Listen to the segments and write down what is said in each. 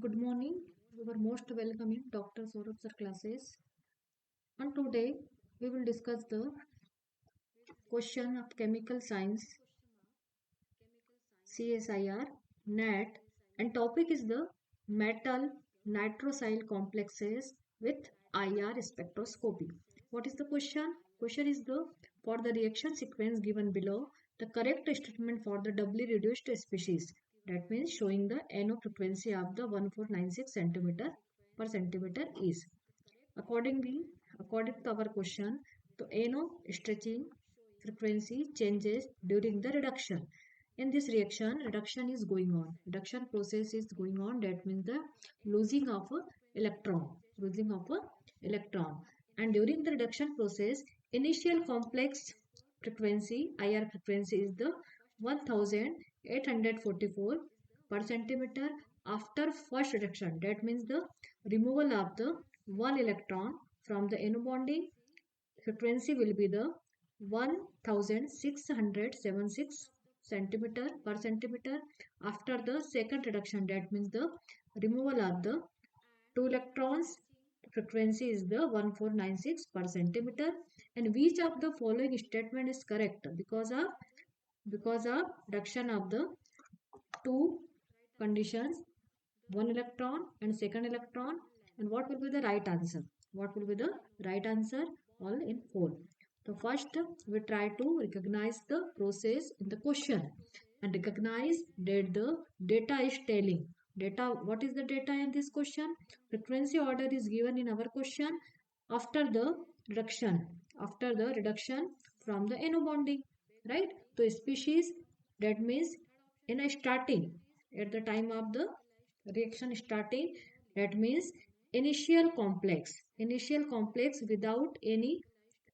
Good morning. You are most welcome in Dr. Saurabh sir classes. And today we will discuss the question of chemical science CSIR NET and topic is the metal nitrosyl complexes with IR spectroscopy. What is the question? Question is the for the reaction sequence given below the correct statement for the doubly reduced species. That means showing the NO frequency of the 1496 centimeter per centimeter is. Accordingly, according to our question, the NO stretching frequency changes during the reduction. In this reaction, reduction is going on. Reduction process is going on. That means the losing of a electron, losing of a electron. And during the reduction process, initial complex frequency IR frequency is the 1844 per centimeter after first reduction. That means the removal of the one electron from the NO bonding frequency will be the 1676 centimeter per centimeter after the second reduction. That means the removal of the two electrons frequency is the 1496 per centimeter. And which of the following statement is correct? Because of reduction of the two conditions, one electron and second electron. And what will be the right answer? What will be the right answer? All in four. So first we try to recognize the process in the question and recognize that the data is telling. Data, what is the data in this question? Frequency order is given in our question after the reduction from the NO bonding, right? So species, that means in a starting, at the time of the reaction starting, that means initial complex without any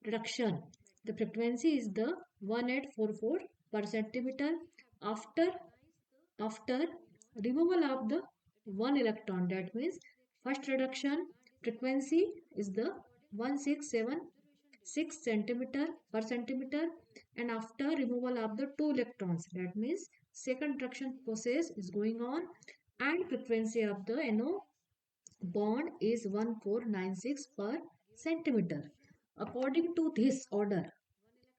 reduction. The frequency is the 1844 per centimeter after after removal of the one electron. That means first reduction frequency is the 1676 centimeter per centimeter, and after removal of the two electrons, that means second reduction process is going on, and frequency of the NO bond is 1496 per centimeter. According to this order,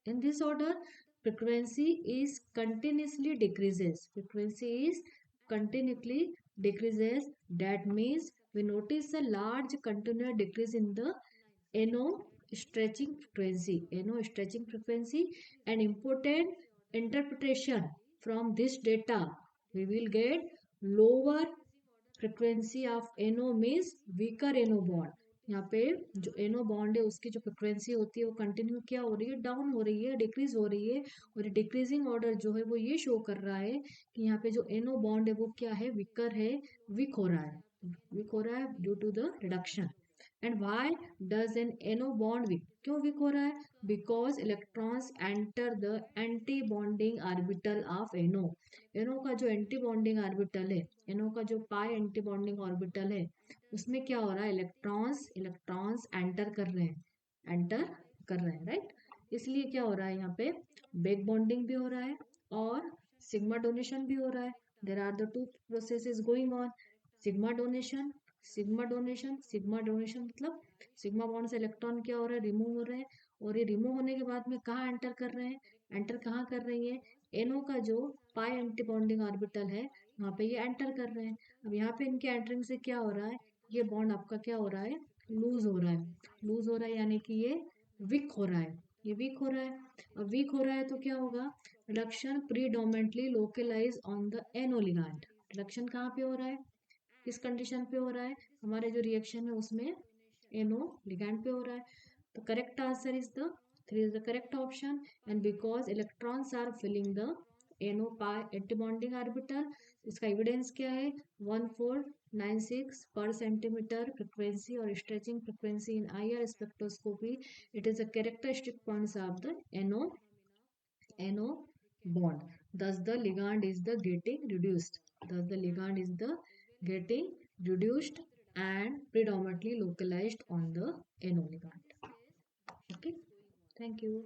in this order, frequency is continuously decreases. Frequency is continuously decreases. That means we notice a large continuous decrease in the NO stretching frequency. NO stretching frequency. An important interpretation from this data, we will get lower frequency of NO means weaker NO bond. यहाँ पे जो NO bond है उसकी जो frequency होती है वो continue क्या हो रही है, डाउन हो रही है, डिक्रीज हो रही है. और डिक्रीजिंग ऑर्डर जो है वो ये शो कर रहा है कि यहाँ पे जो NO बॉन्ड है वो क्या है, वीकर है, वीक हो रहा है, वीक हो रहा है due to the reduction. And why does an NO bond weak, क्यों वीक हो रहा है? Because electrons enter the anti bonding orbital of NO. NO का जो एंटी बॉन्डिंग ऑर्बिटल है, NO का जो पाई एंटी बॉन्डिंग ऑर्बिटल है, उसमें क्या हो रहा है, इलेक्ट्रॉन्स एंटर कर रहे हैं, राइट. इसलिए क्या हो रहा है, यहाँ पे बैक बॉन्डिंग भी हो रहा है और सिग्मा डोनेशन भी हो रहा है. There are the two processes going on. Sigma donation मतलब सिग्मा बॉन्ड से इलेक्ट्रॉन क्या हो रहा है, रिमूव हो रहे हैं. और ये रिमूव होने के बाद में कहाँ एंटर कर रहे हैं, एंटर कहाँ कर रही है, NO का जो पाई एंटी बॉन्डिंग ऑर्बिटल है वहाँ पे ये एंटर कर रहे हैं. अब यहाँ पे इनके एंटरिंग से क्या हो रहा है, ये बॉन्ड आपका क्या हो रहा है, लूज हो रहा है यानी कि ये वीक हो रहा है, ये वीक हो रहा है. अब वीक हो रहा है तो क्या होगा, reduction predominantly localise on the NO ligand. Reduction कहाँ पे हो रहा है, किस कंडीशन पे हो रहा है, हमारे जो रिएक्शन है उसमें NO लिगैंड पे हो रहा है. तो correct answer is the 3 is the correct option. And because electrons are filling the NO pi antibonding orbital, इसका एविडेंस क्या है, 1496 per centimeter frequency और stretching frequency in IR spectroscopy. It is a characteristic points of the NO bond. Thus the ligand is the getting reduced. And predominantly localized on the NO ligand. Okay. Thank you.